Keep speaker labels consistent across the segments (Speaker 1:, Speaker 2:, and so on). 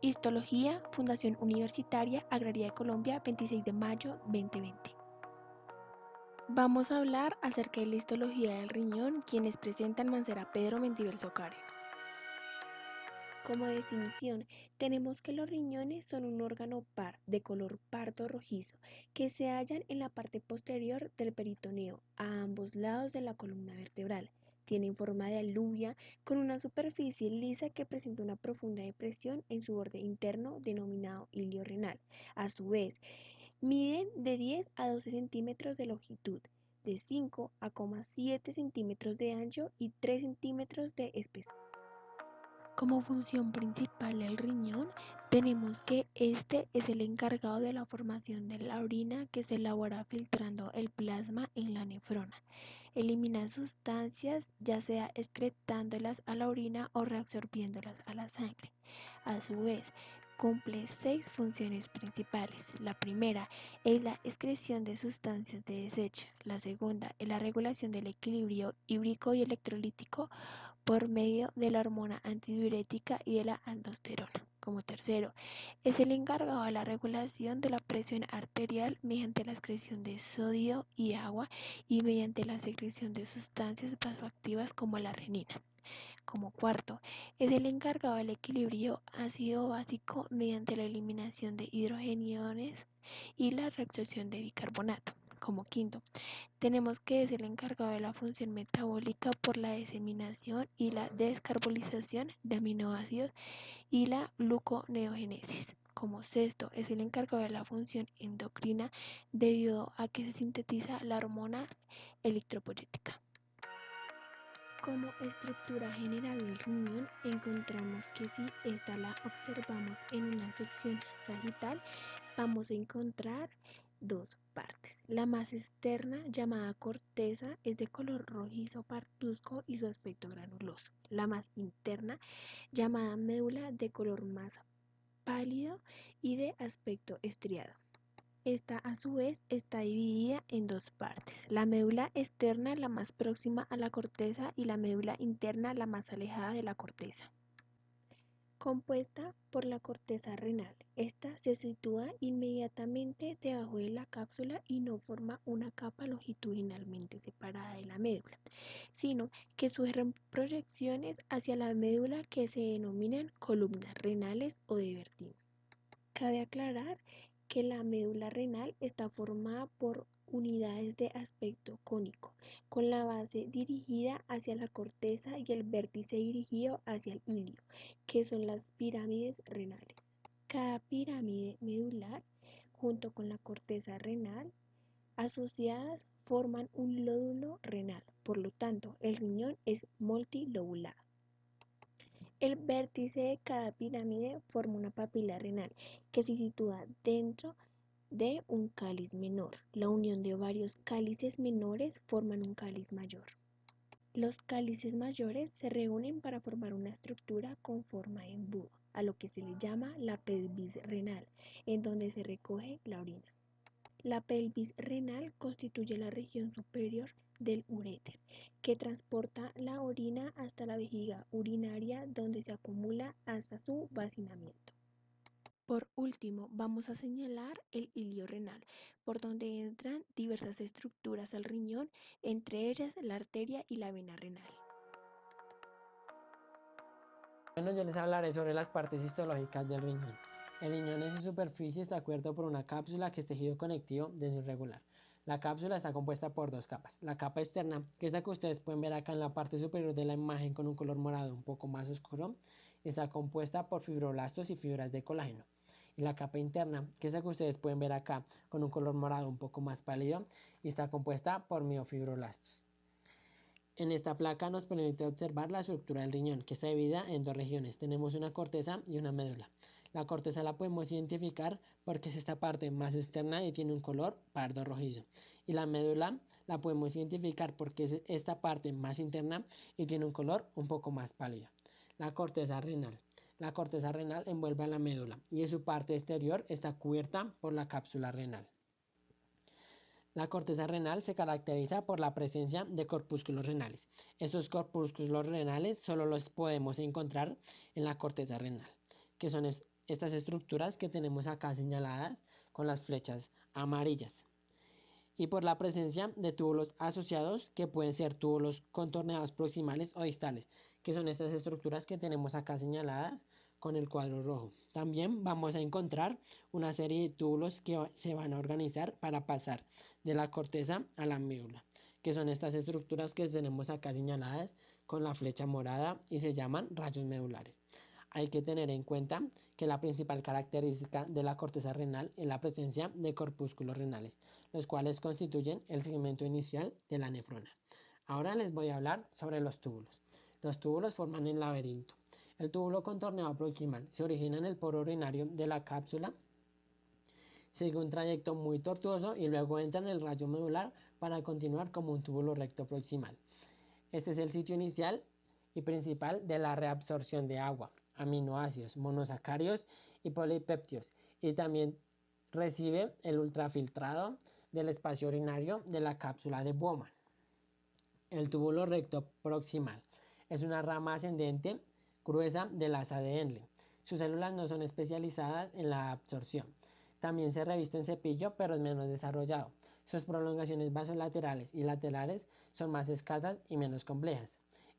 Speaker 1: Histología, Fundación Universitaria Agraria de Colombia, 26 de mayo 2020. Vamos a hablar acerca de la histología del riñón, quienes presentan Mancera Pedro Mentivel Socaren. Como definición, tenemos que los riñones son un órgano par de color pardo rojizo que se hallan en la parte posterior del peritoneo, a ambos lados de la columna vertebral. Tienen forma de alubia con una superficie lisa que presenta una profunda depresión en su borde interno denominado ilio renal. A su vez, miden de 10 a 12 centímetros de longitud, de 5 a 7 centímetros de ancho y 3 centímetros de espesor. Como función principal del riñón, tenemos que este es el encargado de la formación de la orina que se elabora filtrando el plasma en la nefrona. Elimina sustancias, ya sea excretándolas a la orina o reabsorbiéndolas a la sangre. A su vez, cumple 6 funciones principales. La primera es la excreción de sustancias de desecho. La segunda es la regulación del equilibrio hídrico y electrolítico por medio de la hormona antidiurética y de la aldosterona. Como tercero, es el encargado de la regulación de la presión arterial mediante la excreción de sodio y agua y mediante la secreción de sustancias vasoactivas como la renina. Como cuarto, es el encargado del equilibrio ácido básico mediante la eliminación de hidrogeniones y la reabsorción de bicarbonato. Como quinto, tenemos que es el encargado de la función metabólica por la diseminación y la descarbonización de aminoácidos y la gluconeogénesis. Como sexto, es el encargado de la función endocrina debido a que se sintetiza la hormona eritropoyética. Como estructura general del riñón, encontramos que si esta la observamos en una sección sagital, vamos a encontrar dos partes. La más externa, llamada corteza, es de color rojizo parduzco y su aspecto granuloso. La más interna, llamada médula, de color más pálido y de aspecto estriado. Esta a su vez está dividida en dos partes, la médula externa la más próxima a la corteza y la médula interna la más alejada de la corteza. Compuesta por la corteza renal, esta se sitúa inmediatamente debajo de la cápsula y no forma una capa longitudinalmente separada de la médula, sino que sufren proyecciones hacia la médula que se denominan columnas renales o de Bertin. Cabe aclarar que la médula renal está formada por unidades de aspecto cónico, con la base dirigida hacia la corteza y el vértice dirigido hacia el ilio, que son las pirámides renales. Cada pirámide medular, junto con la corteza renal, asociadas forman un lódulo renal, por lo tanto, el riñón es multilobulado. El vértice de cada pirámide forma una papila renal que se sitúa dentro de un cáliz menor. La unión de varios cálices menores forman un cáliz mayor. Los cálices mayores se reúnen para formar una estructura con forma de embudo, a lo que se le llama la pelvis renal, en donde se recoge la orina. La pelvis renal constituye la región superior del uréter, que transporta la orina hasta la vejiga urinaria donde se acumula hasta su vaciamiento. Por último, vamos a señalar el ilio renal, por donde entran diversas estructuras al riñón, entre ellas la arteria y la vena renal.
Speaker 2: Bueno, yo les hablaré sobre las partes histológicas del riñón. El riñón en su superficie está cubierto por una cápsula que es tejido conectivo desirregular. La cápsula está compuesta por dos capas. La capa externa, que es la que ustedes pueden ver acá en la parte superior de la imagen con un color morado un poco más oscuro, está compuesta por fibroblastos y fibras de colágeno. Y la capa interna, que es la que ustedes pueden ver acá con un color morado un poco más pálido, y está compuesta por miofibroblastos. En esta placa nos permite observar la estructura del riñón, que está dividida en dos regiones. Tenemos una corteza y una médula. La corteza la podemos identificar porque es esta parte más externa y tiene un color pardo rojizo. Y la médula la podemos identificar porque es esta parte más interna y tiene un color un poco más pálido. La corteza renal. La corteza renal envuelve a la médula y en su parte exterior está cubierta por la cápsula renal. La corteza renal se caracteriza por la presencia de corpúsculos renales. Estos corpúsculos renales solo los podemos encontrar en la corteza renal, que son estas estructuras que tenemos acá señaladas con las flechas amarillas. Y por la presencia de túbulos asociados, que pueden ser túbulos contorneados proximales o distales, que son estas estructuras que tenemos acá señaladas con el cuadro rojo. También vamos a encontrar una serie de túbulos que se van a organizar para pasar de la corteza a la médula, que son estas estructuras que tenemos acá señaladas con la flecha morada y se llaman rayos medulares. Hay que tener en cuenta que la principal característica de la corteza renal es la presencia de corpúsculos renales, los cuales constituyen el segmento inicial de la nefrona. Ahora les voy a hablar sobre los túbulos. Los túbulos forman el laberinto. El túbulo contorneado proximal se origina en el poro urinario de la cápsula, sigue un trayecto muy tortuoso y luego entra en el rayo medular para continuar como un túbulo recto proximal. Este es el sitio inicial y principal de la reabsorción de agua, aminoácidos, monosacáridos y polipéptidos, y también recibe el ultrafiltrado del espacio urinario de la cápsula de Bowman. El túbulo recto proximal es una rama ascendente gruesa del asa de Henle. Sus células no son especializadas en la absorción. También se reviste en cepillo, pero es menos desarrollado. Sus prolongaciones vasolaterales y laterales son más escasas y menos complejas,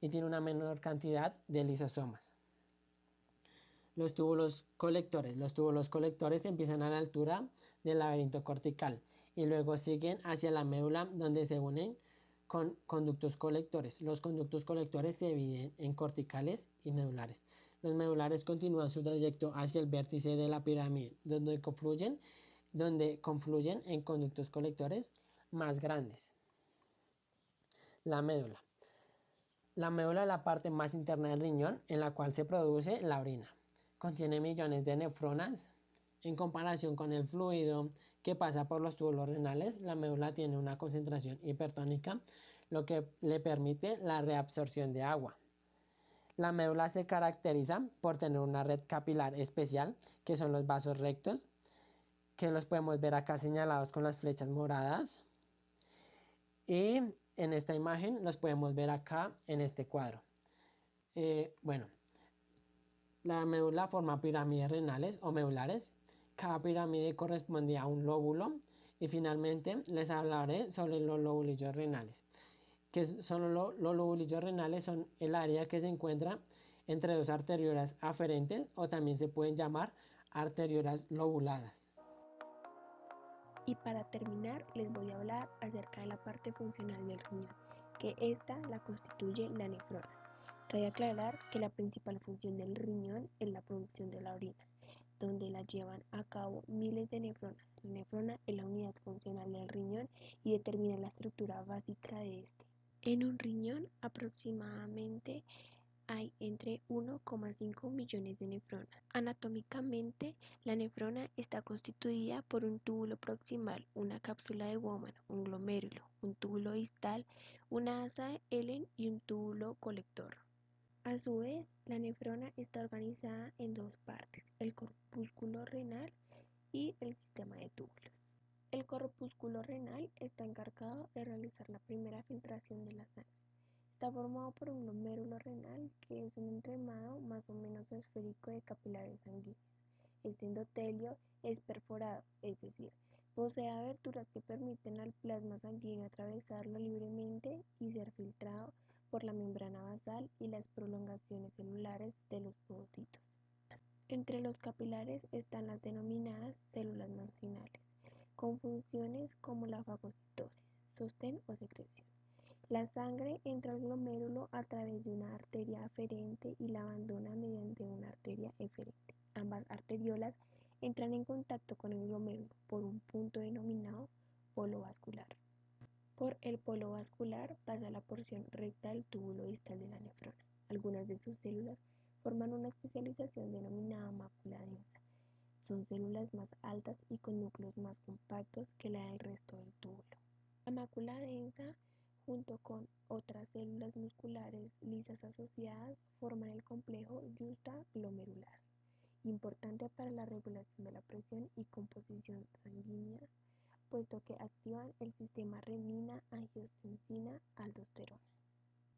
Speaker 2: y tiene una menor cantidad de lisosomas. Los túbulos colectores. Los túbulos colectores empiezan a la altura del laberinto cortical y luego siguen hacia la médula, donde se unen con conductos colectores. Los conductos colectores se dividen en corticales y medulares. Los medulares continúan su trayecto hacia el vértice de la pirámide, donde confluyen en conductos colectores más grandes. La médula. La médula es la parte más interna del riñón en la cual se produce la orina. Contiene millones de nefronas. En comparación con el fluido que pasa por los túbulos renales, la médula tiene una concentración hipertónica, lo que le permite la reabsorción de agua. La médula se caracteriza por tener una red capilar especial, que son los vasos rectos, que los podemos ver acá señalados con las flechas moradas. Y en esta imagen los podemos ver acá en este cuadro. Bueno, la médula forma pirámides renales o medulares. Cada pirámide corresponde a un lóbulo. Y finalmente les hablaré sobre los lobulillos renales. Los lobulillos renales son el área que se encuentra entre dos arteriolas aferentes, o también se pueden llamar arteriolas lobuladas.
Speaker 1: Y para terminar, les voy a hablar acerca de la parte funcional del riñón, que esta la constituye la nefrona. Cabe aclarar que la principal función del riñón es la producción de la orina, donde la llevan a cabo miles de nefronas. La nefrona es la unidad funcional del riñón y determina la estructura básica de este. En un riñón aproximadamente hay entre 1,5 millones de nefronas. Anatómicamente, la nefrona está constituida por un túbulo proximal, una cápsula de Bowman, un glomérulo, un túbulo distal, una asa de Henle y un túbulo colector. A su vez, la nefrona está organizada en dos partes, el corpúsculo renal y el sistema de túbulos. El corpúsculo renal está encargado de realizar la primera filtración de la sangre. Está formado por un glomérulo renal, que es un entramado más o menos esférico de capilares sanguíneos. Este endotelio es perforado, es decir, posee aberturas que permiten al plasma sanguíneo atravesarlo libremente y ser filtrado por la membrana basal y las prolongaciones celulares de los podocitos. Entre los capilares están las denominadas células marginales, con funciones como la fagocitosis, sostén o secreción. La sangre entra al glomérulo a través de una arteria aferente y la abandona mediante una arteria eferente. Ambas arteriolas entran en contacto con el glomérulo por un punto denominado polo vascular. Por el polo vascular pasa la porción recta del túbulo distal de la nefrona. Algunas de sus células forman una especialización denominada mácula densa. Son células más altas y con núcleos más compactos que la del resto del túbulo. La mácula densa, junto con otras células musculares lisas asociadas, forman el complejo yuxtaglomerular, importante para la regulación de la presión y composición sanguínea, puesto que activan el sistema renina-angiotensina-aldosterona.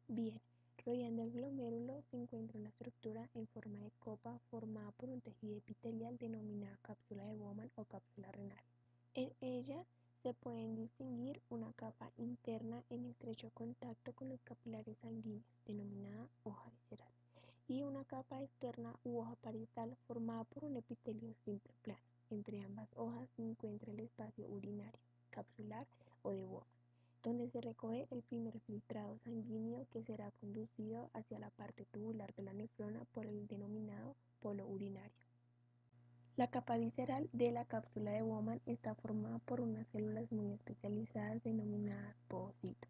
Speaker 1: Bien, Rodeando el glomérulo se encuentra una estructura en forma de copa formada por un tejido epitelial denominado cápsula de Bowman o cápsula renal. En ella se pueden distinguir una capa interna en estrecho contacto con los capilares sanguíneos, denominada hoja visceral, y una capa externa u hoja parietal formada por un epitelio simple plano. Entre ambas hojas se encuentra el espacio urinario, capsular o de Bowman, donde se recoge el primer filtrado sanguíneo que será conducido hacia la parte tubular de la nefrona por el denominado polo urinario. La capa visceral de la cápsula de Bowman está formada por unas células muy especializadas denominadas poocitos.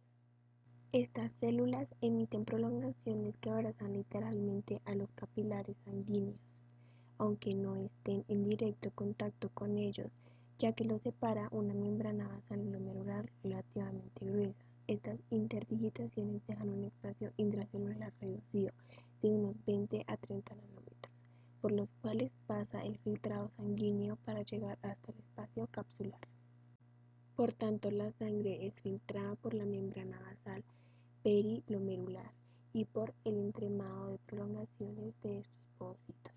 Speaker 1: Estas células emiten prolongaciones que abrazan literalmente a los capilares sanguíneos, aunque no estén en directo contacto con ellos, ya que los separa una membrana basal glomerular relativamente gruesa. Estas interdigitaciones dejan un espacio intracelular reducido de unos 20 a 30 nanómetros, por los cuales pasa el filtrado sanguíneo para llegar hasta el espacio capsular. Por tanto, la sangre es filtrada por la membrana basal periglomerular y por el entremado de prolongaciones de estos poocitos.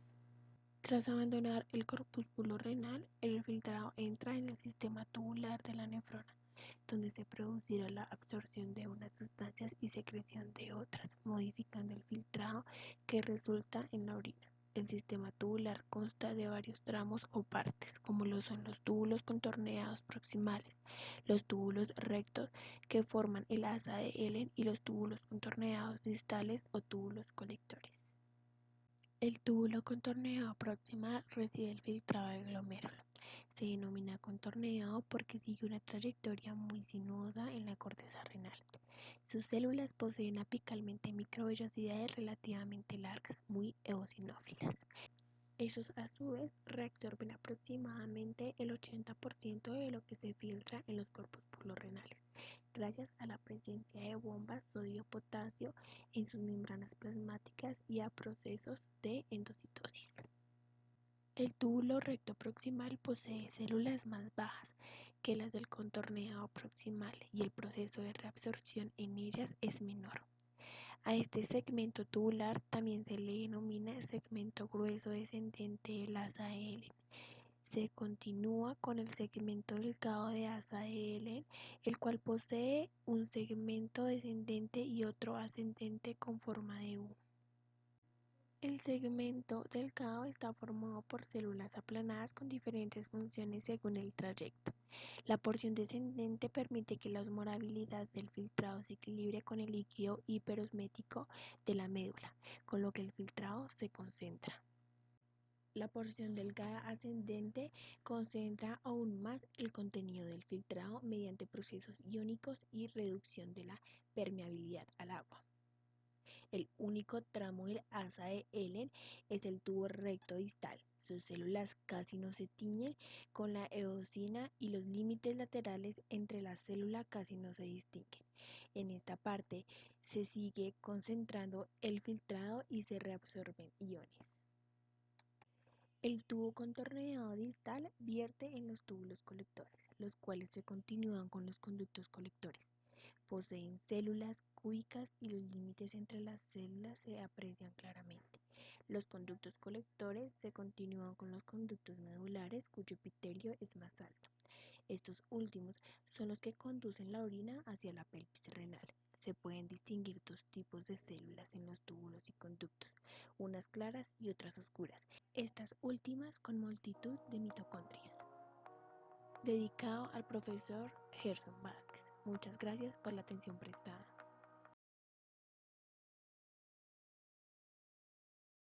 Speaker 1: Tras abandonar el corpúsculo renal, el filtrado entra en el sistema tubular de la nefrona, donde se producirá la absorción de unas sustancias y secreción de otras, modificando el filtrado que resulta en la orina. El sistema tubular consta de varios tramos o partes, como lo son los túbulos contorneados proximales, los túbulos rectos que forman el asa de Helen y los túbulos contorneados distales o túbulos colectores. El túbulo contorneado proximal recibe el filtrado del glomérulo. Se denomina contorneado porque sigue una trayectoria muy sinuosa en la corteza renal. Sus células poseen apicalmente microvellosidades relativamente largas, muy eosinófilas. Estos a su vez reabsorben aproximadamente el 80% de lo que se filtra en los corpúsculos renales, gracias a la presencia de bombas sodio-potasio en sus membranas plasmáticas y a procesos de endocitosis. El túbulo recto proximal posee células más bajas que las del contorneado proximal y el proceso de reabsorción en ellas es menor. A este segmento tubular también se le denomina segmento grueso descendente del asa de Helen. Se continúa con el segmento delgado de asa de Helen, el cual posee un segmento descendente y otro ascendente con forma de U. El segmento delgado está formado por células aplanadas con diferentes funciones según el trayecto. La porción descendente permite que la osmolabilidad del filtrado se equilibre con el líquido hiperosmético de la médula, con lo que el filtrado se concentra. La porción delgada ascendente concentra aún más el contenido del filtrado mediante procesos iónicos y reducción de la permeabilidad al agua. El único tramo del asa de Helen es el tubo recto distal. Sus células casi no se tiñen con la eosina y los límites laterales entre la célula casi no se distinguen. En esta parte se sigue concentrando el filtrado y se reabsorben iones. El tubo contorneado distal vierte en los túbulos colectores, los cuales se continúan con los conductos colectores. Poseen células cúbicas y los límites entre las células se aprecian claramente. Los conductos colectores se continúan con los conductos medulares, cuyo epitelio es más alto. Estos últimos son los que conducen la orina hacia la pelvis renal. Se pueden distinguir dos tipos de células en los túbulos y conductos, unas claras y otras oscuras, estas últimas con multitud de mitocondrias. Dedicado al profesor Gerson Vázquez. Muchas gracias por la atención prestada.